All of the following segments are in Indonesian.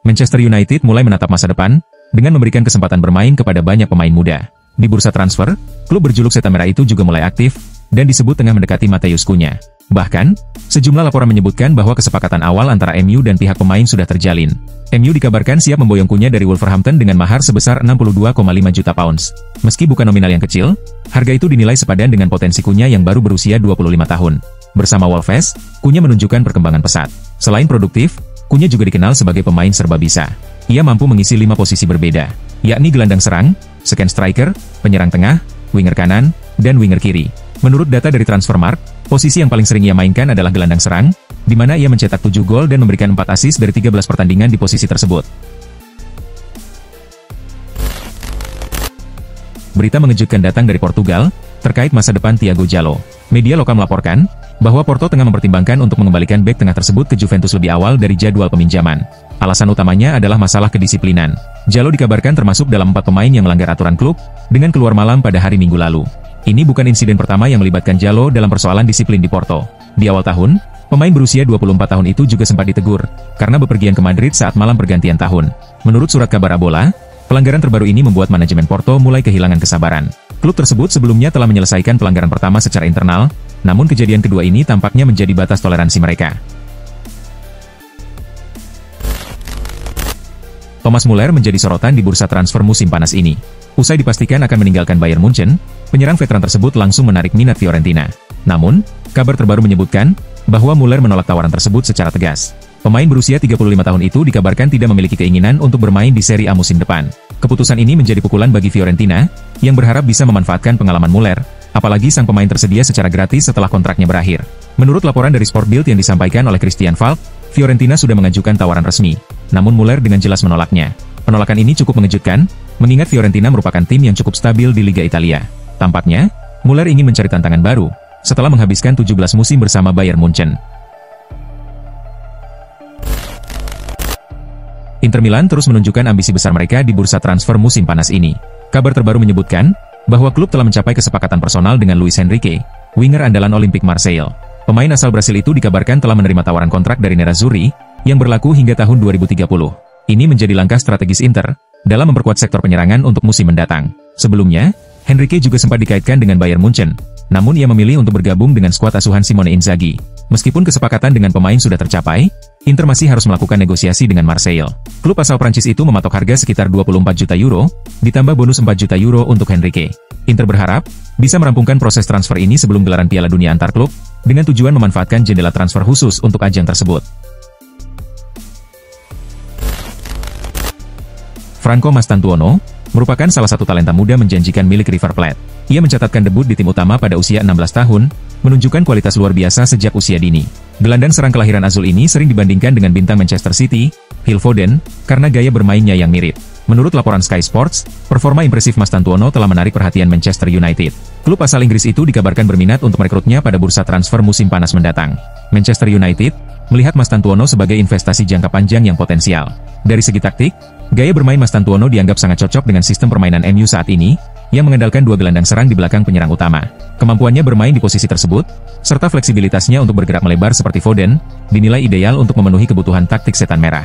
Manchester United mulai menatap masa depan, dengan memberikan kesempatan bermain kepada banyak pemain muda. Di bursa transfer, klub berjuluk Setan Merah itu juga mulai aktif, dan disebut tengah mendekati Matheus Cunha. Bahkan, sejumlah laporan menyebutkan bahwa kesepakatan awal antara MU dan pihak pemain sudah terjalin. MU dikabarkan siap memboyong Cunha dari Wolverhampton dengan mahar sebesar 62,5 juta pounds. Meski bukan nominal yang kecil, harga itu dinilai sepadan dengan potensi Cunha yang baru berusia 25 tahun. Bersama Wolves, Cunha menunjukkan perkembangan pesat. Selain produktif, Cunha juga dikenal sebagai pemain serba bisa. Ia mampu mengisi 5 posisi berbeda, yakni gelandang serang, second striker, penyerang tengah, winger kanan, dan winger kiri. Menurut data dari Transfermarkt, posisi yang paling sering ia mainkan adalah gelandang serang, di mana ia mencetak 7 gol dan memberikan 4 assist dari 13 pertandingan di posisi tersebut. Berita mengejutkan datang dari Portugal, terkait masa depan Thiago Jallo. Media lokal melaporkan, bahwa Porto tengah mempertimbangkan untuk mengembalikan bek tengah tersebut ke Juventus lebih awal dari jadwal peminjaman. Alasan utamanya adalah masalah kedisiplinan. Jallo dikabarkan termasuk dalam 4 pemain yang melanggar aturan klub, dengan keluar malam pada hari Minggu lalu. Ini bukan insiden pertama yang melibatkan Jallo dalam persoalan disiplin di Porto. Di awal tahun, pemain berusia 24 tahun itu juga sempat ditegur, karena bepergian ke Madrid saat malam pergantian tahun. Menurut surat kabar Abola, pelanggaran terbaru ini membuat manajemen Porto mulai kehilangan kesabaran. Klub tersebut sebelumnya telah menyelesaikan pelanggaran pertama secara internal, namun kejadian kedua ini tampaknya menjadi batas toleransi mereka. Thomas Muller menjadi sorotan di bursa transfer musim panas ini. Usai dipastikan akan meninggalkan Bayern Munchen, penyerang veteran tersebut langsung menarik minat Fiorentina. Namun, kabar terbaru menyebutkan bahwa Muller menolak tawaran tersebut secara tegas. Pemain berusia 35 tahun itu dikabarkan tidak memiliki keinginan untuk bermain di Serie A musim depan. Keputusan ini menjadi pukulan bagi Fiorentina, yang berharap bisa memanfaatkan pengalaman Muller, apalagi sang pemain tersedia secara gratis setelah kontraknya berakhir. Menurut laporan dari Sport Bild yang disampaikan oleh Christian Falk, Fiorentina sudah mengajukan tawaran resmi, namun Muller dengan jelas menolaknya. Penolakan ini cukup mengejutkan, mengingat Fiorentina merupakan tim yang cukup stabil di Liga Italia. Tampaknya, Muller ingin mencari tantangan baru, setelah menghabiskan 17 musim bersama Bayern Munchen. Inter Milan terus menunjukkan ambisi besar mereka di bursa transfer musim panas ini. Kabar terbaru menyebutkan, bahwa klub telah mencapai kesepakatan personal dengan Luis Enrique, winger andalan Olympique Marseille. Pemain asal Brasil itu dikabarkan telah menerima tawaran kontrak dari Nerazzurri, yang berlaku hingga tahun 2030. Ini menjadi langkah strategis Inter, dalam memperkuat sektor penyerangan untuk musim mendatang. Sebelumnya, Enrique juga sempat dikaitkan dengan Bayern Munchen, namun ia memilih untuk bergabung dengan skuad asuhan Simone Inzaghi. Meskipun kesepakatan dengan pemain sudah tercapai, Inter masih harus melakukan negosiasi dengan Marseille. Klub asal Prancis itu mematok harga sekitar 24 juta euro, ditambah bonus 4 juta euro untuk Enrique. Inter berharap bisa merampungkan proses transfer ini sebelum gelaran Piala Dunia antar klub, dengan tujuan memanfaatkan jendela transfer khusus untuk ajang tersebut. Franco Mastantuono merupakan salah satu talenta muda menjanjikan milik River Plate. Ia mencatatkan debut di tim utama pada usia 16 tahun, menunjukkan kualitas luar biasa sejak usia dini. Gelandang serang kelahiran Azul ini sering dibandingkan dengan bintang Manchester City, Phil Foden, karena gaya bermainnya yang mirip. Menurut laporan Sky Sports, performa impresif Mastantuono telah menarik perhatian Manchester United. Klub asal Inggris itu dikabarkan berminat untuk merekrutnya pada bursa transfer musim panas mendatang. Manchester United melihat Mastantuono sebagai investasi jangka panjang yang potensial. Dari segi taktik, gaya bermain Mastantuono dianggap sangat cocok dengan sistem permainan MU saat ini, yang mengandalkan 2 gelandang serang di belakang penyerang utama. Kemampuannya bermain di posisi tersebut, serta fleksibilitasnya untuk bergerak melebar seperti Foden, dinilai ideal untuk memenuhi kebutuhan taktik Setan Merah.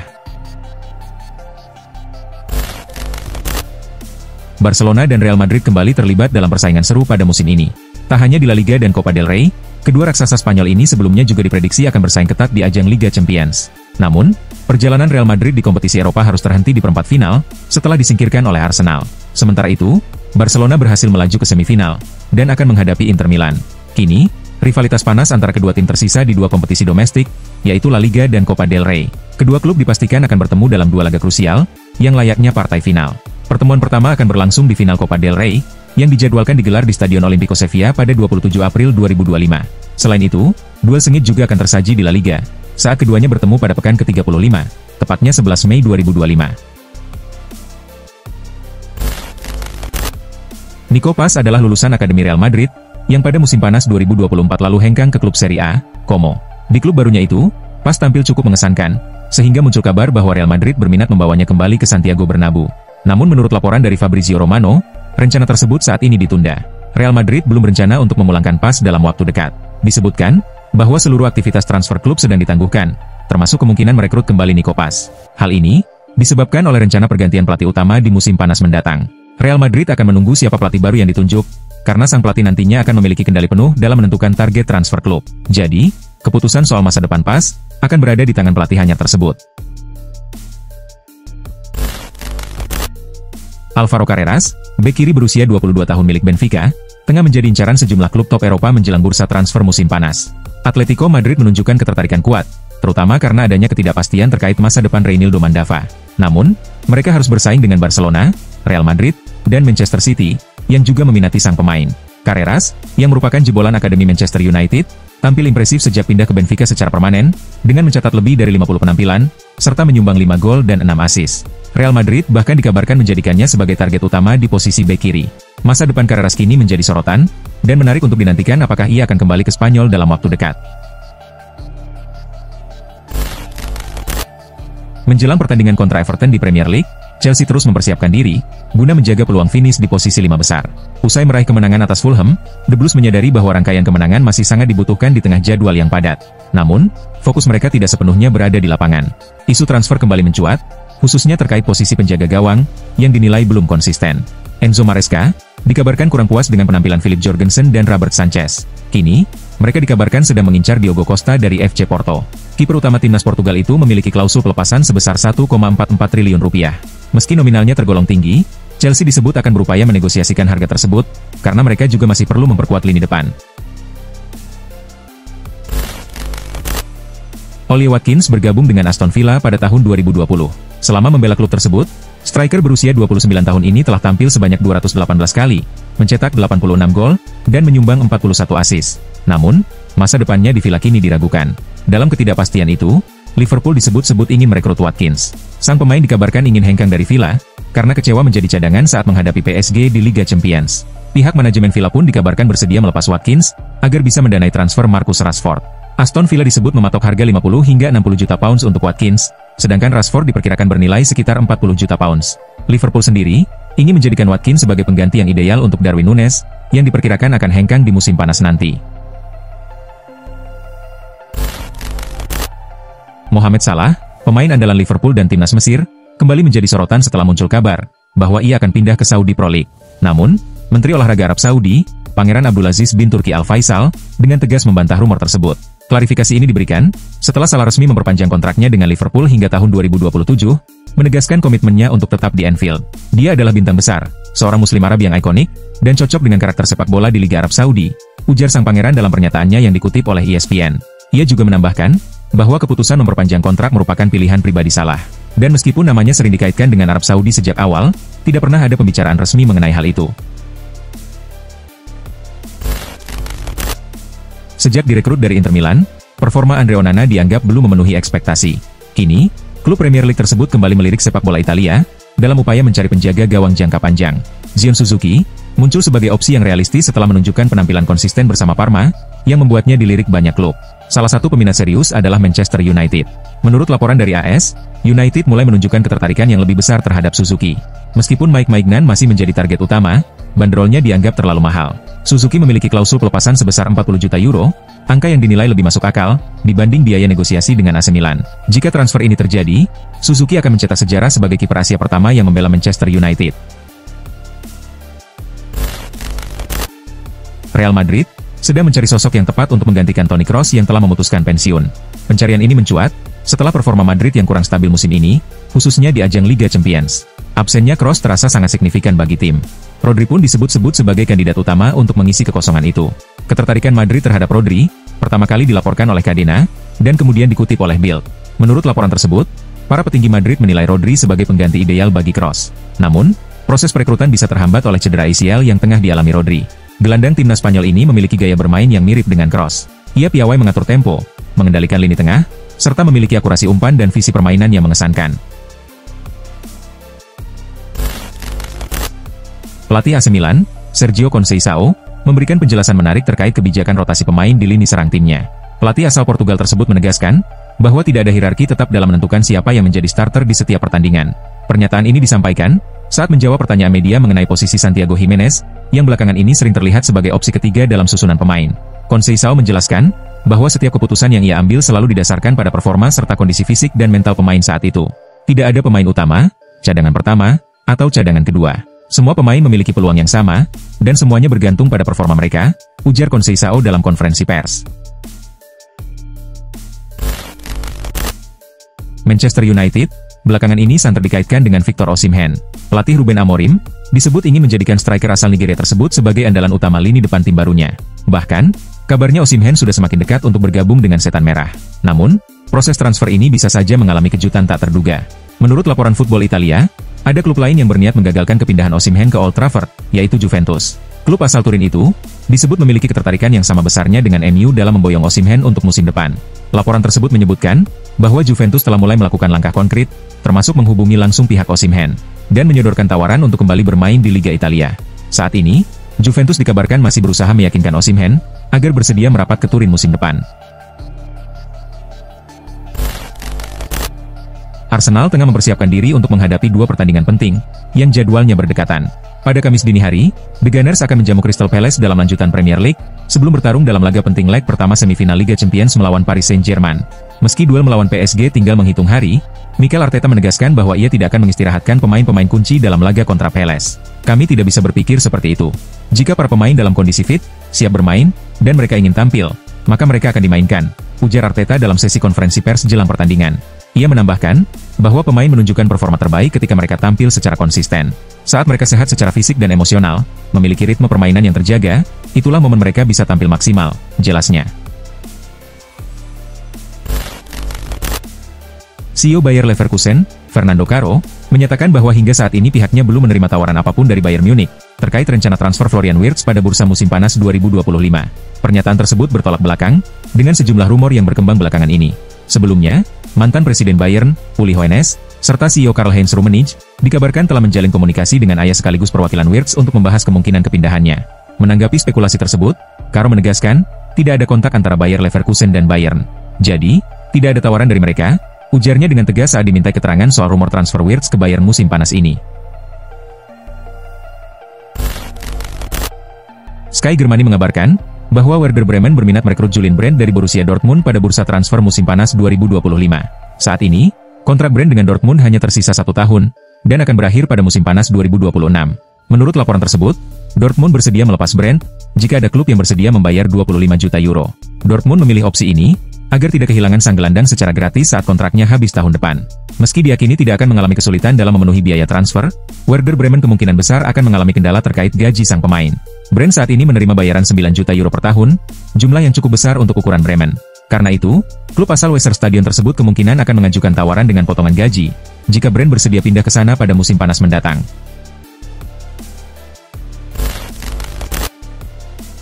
Barcelona dan Real Madrid kembali terlibat dalam persaingan seru pada musim ini. Tak hanya di La Liga dan Copa del Rey, kedua raksasa Spanyol ini sebelumnya juga diprediksi akan bersaing ketat di ajang Liga Champions. Namun, perjalanan Real Madrid di kompetisi Eropa harus terhenti di perempat final, setelah disingkirkan oleh Arsenal. Sementara itu, Barcelona berhasil melaju ke semifinal, dan akan menghadapi Inter Milan. Kini, rivalitas panas antara kedua tim tersisa di 2 kompetisi domestik, yaitu La Liga dan Copa del Rey. Kedua klub dipastikan akan bertemu dalam 2 laga krusial, yang layaknya partai final. Pertemuan pertama akan berlangsung di final Copa del Rey, yang dijadwalkan digelar di Stadion Olimpico Sevilla pada 27 April 2025. Selain itu, duel sengit juga akan tersaji di La Liga, saat keduanya bertemu pada pekan ke-35, tepatnya 11 Mei 2025. Nico Paz adalah lulusan Akademi Real Madrid, yang pada musim panas 2024 lalu hengkang ke klub Serie A, Como. Di klub barunya itu, Paz tampil cukup mengesankan, sehingga muncul kabar bahwa Real Madrid berminat membawanya kembali ke Santiago Bernabeu. Namun menurut laporan dari Fabrizio Romano, rencana tersebut saat ini ditunda. Real Madrid belum berencana untuk memulangkan Paz dalam waktu dekat. Disebutkan bahwa seluruh aktivitas transfer klub sedang ditangguhkan, termasuk kemungkinan merekrut kembali Nico Paz. Hal ini disebabkan oleh rencana pergantian pelatih utama di musim panas mendatang. Real Madrid akan menunggu siapa pelatih baru yang ditunjuk, karena sang pelatih nantinya akan memiliki kendali penuh dalam menentukan target transfer klub. Jadi, keputusan soal masa depan PAS akan berada di tangan pelatih anyar tersebut. Alvaro Carreras, bek kiri berusia 22 tahun milik Benfica, tengah menjadi incaran sejumlah klub top Eropa menjelang bursa transfer musim panas. Atletico Madrid menunjukkan ketertarikan kuat, terutama karena adanya ketidakpastian terkait masa depan Reinildo Mandava. Namun, mereka harus bersaing dengan Barcelona, Real Madrid, dan Manchester City, yang juga meminati sang pemain. Carreras, yang merupakan jebolan Akademi Manchester United, tampil impresif sejak pindah ke Benfica secara permanen, dengan mencatat lebih dari 50 penampilan, serta menyumbang 5 gol dan 6 assist. Real Madrid bahkan dikabarkan menjadikannya sebagai target utama di posisi bek kiri. Masa depan Carreras kini menjadi sorotan, dan menarik untuk dinantikan apakah ia akan kembali ke Spanyol dalam waktu dekat. Menjelang pertandingan kontra Everton di Premier League, Chelsea terus mempersiapkan diri, guna menjaga peluang finish di posisi 5 besar. Usai meraih kemenangan atas Fulham, The Blues menyadari bahwa rangkaian kemenangan masih sangat dibutuhkan di tengah jadwal yang padat. Namun, fokus mereka tidak sepenuhnya berada di lapangan. Isu transfer kembali mencuat, khususnya terkait posisi penjaga gawang, yang dinilai belum konsisten. Enzo Maresca dikabarkan kurang puas dengan penampilan Philip Jorgensen dan Robert Sanchez. Kini, mereka dikabarkan sedang mengincar Diogo Costa dari FC Porto. Kiper utama timnas Portugal itu memiliki klausul pelepasan sebesar 1,44 triliun rupiah. Meski nominalnya tergolong tinggi, Chelsea disebut akan berupaya menegosiasikan harga tersebut, karena mereka juga masih perlu memperkuat lini depan. Ollie Watkins bergabung dengan Aston Villa pada tahun 2020. Selama membela klub tersebut, striker berusia 29 tahun ini telah tampil sebanyak 218 kali, mencetak 86 gol, dan menyumbang 41 assist. Namun, masa depannya di Villa kini diragukan. Dalam ketidakpastian itu, Liverpool disebut-sebut ingin merekrut Watkins. Sang pemain dikabarkan ingin hengkang dari Villa, karena kecewa menjadi cadangan saat menghadapi PSG di Liga Champions. Pihak manajemen Villa pun dikabarkan bersedia melepas Watkins, agar bisa mendanai transfer Marcus Rashford. Aston Villa disebut mematok harga 50 hingga 60 juta pounds untuk Watkins, sedangkan Rashford diperkirakan bernilai sekitar 40 juta pounds. Liverpool sendiri ingin menjadikan Watkins sebagai pengganti yang ideal untuk Darwin Núñez, yang diperkirakan akan hengkang di musim panas nanti. Mohamed Salah, pemain andalan Liverpool dan timnas Mesir, kembali menjadi sorotan setelah muncul kabar bahwa ia akan pindah ke Saudi Pro League. Namun, Menteri Olahraga Arab Saudi, Pangeran Abdulaziz bin Turki Al Faisal, dengan tegas membantah rumor tersebut. Klarifikasi ini diberikan setelah Salah resmi memperpanjang kontraknya dengan Liverpool hingga tahun 2027, menegaskan komitmennya untuk tetap di Anfield. Dia adalah bintang besar, seorang Muslim Arab yang ikonik, dan cocok dengan karakter sepak bola di Liga Arab Saudi, ujar sang pangeran dalam pernyataannya yang dikutip oleh ESPN. Ia juga menambahkan bahwa keputusan memperpanjang kontrak merupakan pilihan pribadi Salah. Dan meskipun namanya sering dikaitkan dengan Arab Saudi sejak awal, tidak pernah ada pembicaraan resmi mengenai hal itu. Sejak direkrut dari Inter Milan, performa Andrea Onana dianggap belum memenuhi ekspektasi. Kini, klub Premier League tersebut kembali melirik sepak bola Italia, dalam upaya mencari penjaga gawang jangka panjang. Zion Suzuki muncul sebagai opsi yang realistis setelah menunjukkan penampilan konsisten bersama Parma, yang membuatnya dilirik banyak klub. Salah satu peminat serius adalah Manchester United. Menurut laporan dari AS, United mulai menunjukkan ketertarikan yang lebih besar terhadap Suzuki. Meskipun Mike Maignan masih menjadi target utama, bandrolnya dianggap terlalu mahal. Suzuki memiliki klausul pelepasan sebesar 40 juta euro, angka yang dinilai lebih masuk akal dibanding biaya negosiasi dengan AC Milan. Jika transfer ini terjadi, Suzuki akan mencetak sejarah sebagai kiper Asia pertama yang membela Manchester United. Real Madrid sedang mencari sosok yang tepat untuk menggantikan Toni Kroos yang telah memutuskan pensiun. Pencarian ini mencuat setelah performa Madrid yang kurang stabil musim ini, khususnya di ajang Liga Champions. Absennya Kroos terasa sangat signifikan bagi tim. Rodri pun disebut-sebut sebagai kandidat utama untuk mengisi kekosongan itu. Ketertarikan Madrid terhadap Rodri pertama kali dilaporkan oleh Cadena, dan kemudian dikutip oleh Bild. Menurut laporan tersebut, para petinggi Madrid menilai Rodri sebagai pengganti ideal bagi Kroos. Namun, proses perekrutan bisa terhambat oleh cedera ACL yang tengah dialami Rodri. Gelandang timnas Spanyol ini memiliki gaya bermain yang mirip dengan Kroos. Ia piawai mengatur tempo, mengendalikan lini tengah, serta memiliki akurasi umpan dan visi permainan yang mengesankan. Pelatih AC Milan, Sergio Conceição, memberikan penjelasan menarik terkait kebijakan rotasi pemain di lini serang timnya. Pelatih asal Portugal tersebut menegaskan bahwa tidak ada hierarki tetap dalam menentukan siapa yang menjadi starter di setiap pertandingan. Pernyataan ini disampaikan saat menjawab pertanyaan media mengenai posisi Santiago Giménez, yang belakangan ini sering terlihat sebagai opsi ketiga dalam susunan pemain. Conceição menjelaskan bahwa setiap keputusan yang ia ambil selalu didasarkan pada performa serta kondisi fisik dan mental pemain saat itu. Tidak ada pemain utama, cadangan pertama, atau cadangan kedua. Semua pemain memiliki peluang yang sama, dan semuanya bergantung pada performa mereka, ujar Conceição dalam konferensi pers. Manchester United, belakangan ini santer dikaitkan dengan Victor Osimhen. Pelatih Ruben Amorim, disebut ingin menjadikan striker asal Nigeria tersebut sebagai andalan utama lini depan tim barunya. Bahkan, kabarnya Osimhen sudah semakin dekat untuk bergabung dengan Setan Merah. Namun, proses transfer ini bisa saja mengalami kejutan tak terduga. Menurut laporan Football Italia, ada klub lain yang berniat menggagalkan kepindahan Osimhen ke Old Trafford, yaitu Juventus. Klub asal Turin itu disebut memiliki ketertarikan yang sama besarnya dengan MU dalam memboyong Osimhen untuk musim depan. Laporan tersebut menyebutkan bahwa Juventus telah mulai melakukan langkah konkret, termasuk menghubungi langsung pihak Osimhen, dan menyodorkan tawaran untuk kembali bermain di Liga Italia. Saat ini, Juventus dikabarkan masih berusaha meyakinkan Osimhen agar bersedia merapat ke Turin musim depan. Arsenal tengah mempersiapkan diri untuk menghadapi dua pertandingan penting, yang jadwalnya berdekatan. Pada Kamis dini hari, The Gunners akan menjamu Crystal Palace dalam lanjutan Premier League, sebelum bertarung dalam laga penting leg pertama semifinal Liga Champions melawan Paris Saint-Germain. Meski duel melawan PSG tinggal menghitung hari, Mikel Arteta menegaskan bahwa ia tidak akan mengistirahatkan pemain-pemain kunci dalam laga kontra Palace. Kami tidak bisa berpikir seperti itu. Jika para pemain dalam kondisi fit, siap bermain, dan mereka ingin tampil, maka mereka akan dimainkan, ujar Arteta dalam sesi konferensi pers jelang pertandingan. Ia menambahkan bahwa pemain menunjukkan performa terbaik ketika mereka tampil secara konsisten. Saat mereka sehat secara fisik dan emosional, memiliki ritme permainan yang terjaga, itulah momen mereka bisa tampil maksimal, jelasnya. CEO Bayer Leverkusen, Fernando Caro, menyatakan bahwa hingga saat ini pihaknya belum menerima tawaran apapun dari Bayern Munich terkait rencana transfer Florian Wirtz pada bursa musim panas 2025. Pernyataan tersebut bertolak belakang dengan sejumlah rumor yang berkembang belakangan ini. Sebelumnya, mantan Presiden Bayern, Uli Hoeneß, serta CEO Karl-Heinz Rummenigge, dikabarkan telah menjalin komunikasi dengan ayah sekaligus perwakilan Wirtz untuk membahas kemungkinan kepindahannya. Menanggapi spekulasi tersebut, Caro menegaskan, tidak ada kontak antara Bayer Leverkusen dan Bayern. Jadi, tidak ada tawaran dari mereka, ujarnya dengan tegas saat dimintai keterangan soal rumor transfer Wirtz ke Bayern musim panas ini. Sky Germany mengabarkan bahwa Werder Bremen berminat merekrut Julian Brandt dari Borussia Dortmund pada bursa transfer musim panas 2025. Saat ini, kontrak Brandt dengan Dortmund hanya tersisa 1 tahun, dan akan berakhir pada musim panas 2026. Menurut laporan tersebut, Dortmund bersedia melepas Brandt jika ada klub yang bersedia membayar 25 juta euro. Dortmund memilih opsi ini agar tidak kehilangan sang gelandang secara gratis saat kontraknya habis tahun depan. Meski diyakini tidak akan mengalami kesulitan dalam memenuhi biaya transfer, Werder Bremen kemungkinan besar akan mengalami kendala terkait gaji sang pemain. Brandt saat ini menerima bayaran 9 juta euro per tahun, jumlah yang cukup besar untuk ukuran Bremen. Karena itu, klub asal Weserstadion tersebut kemungkinan akan mengajukan tawaran dengan potongan gaji, jika Brandt bersedia pindah ke sana pada musim panas mendatang.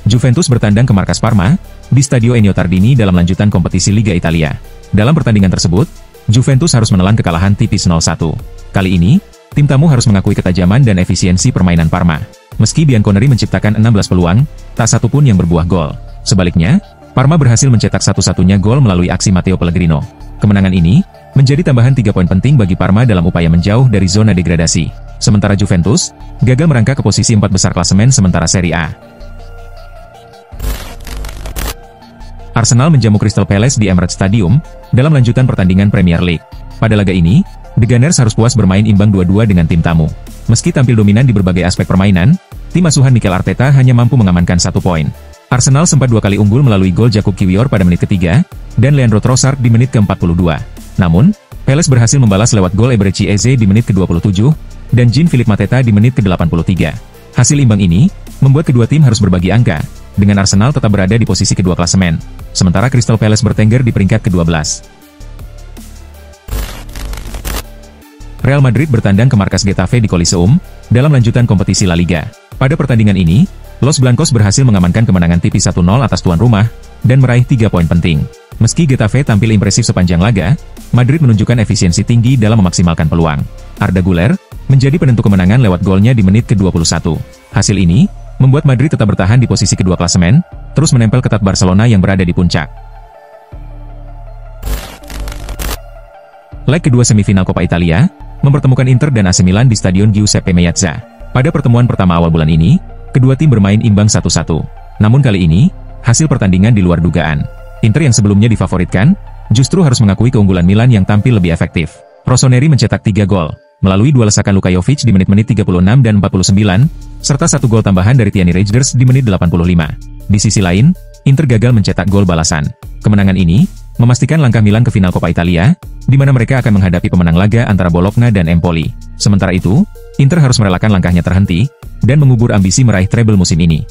Juventus bertandang ke markas Parma, di Stadio Ennio Tardini dalam lanjutan kompetisi Liga Italia. Dalam pertandingan tersebut, Juventus harus menelan kekalahan tipis 0-1. Kali ini, tim tamu harus mengakui ketajaman dan efisiensi permainan Parma. Meski Bianconeri menciptakan 16 peluang, tak satu pun yang berbuah gol. Sebaliknya, Parma berhasil mencetak satu-satunya gol melalui aksi Matteo Pellegrino. Kemenangan ini menjadi tambahan 3 poin penting bagi Parma dalam upaya menjauh dari zona degradasi. Sementara Juventus gagal merangkak ke posisi 4 besar klasemen sementara Serie A. Arsenal menjamu Crystal Palace di Emirates Stadium dalam lanjutan pertandingan Premier League. Pada laga ini, The Gunners harus puas bermain imbang 2-2 dengan tim tamu. Meski tampil dominan di berbagai aspek permainan, tim asuhan Mikel Arteta hanya mampu mengamankan 1 poin. Arsenal sempat 2 kali unggul melalui gol Jakub Kiwior pada menit ketiga, dan Leandro Trossard di menit ke-42. Namun, Palace berhasil membalas lewat gol Eberechi Eze di menit ke-27, dan Jean-Philippe Mateta di menit ke-83. Hasil imbang ini membuat kedua tim harus berbagi angka, dengan Arsenal tetap berada di posisi kedua klasemen, sementara Crystal Palace bertengger di peringkat ke-12. Real Madrid bertandang ke markas Getafe di Coliseum dalam lanjutan kompetisi La Liga. Pada pertandingan ini, Los Blancos berhasil mengamankan kemenangan tipis 1-0 atas tuan rumah dan meraih 3 poin penting. Meski Getafe tampil impresif sepanjang laga, Madrid menunjukkan efisiensi tinggi dalam memaksimalkan peluang. Arda Güler menjadi penentu kemenangan lewat golnya di menit ke-21. Hasil ini membuat Madrid tetap bertahan di posisi kedua klasemen, terus menempel ketat Barcelona yang berada di puncak. Leg kedua semifinal Coppa Italia mempertemukan Inter dan AC Milan di Stadion Giuseppe Meazza. Pada pertemuan pertama awal bulan ini, kedua tim bermain imbang 1-1. Namun kali ini, hasil pertandingan di luar dugaan. Inter yang sebelumnya difavoritkan, justru harus mengakui keunggulan Milan yang tampil lebih efektif. Rossoneri mencetak 3 gol, melalui 2 lesakan Luka Jovic di menit-menit 36 dan 49, serta 1 gol tambahan dari Tierney Reijers di menit 85. Di sisi lain, Inter gagal mencetak gol balasan. Kemenangan ini memastikan langkah Milan ke final Coppa Italia, di mana mereka akan menghadapi pemenang laga antara Bologna dan Empoli. Sementara itu, Inter harus merelakan langkahnya terhenti, dan mengubur ambisi meraih treble musim ini.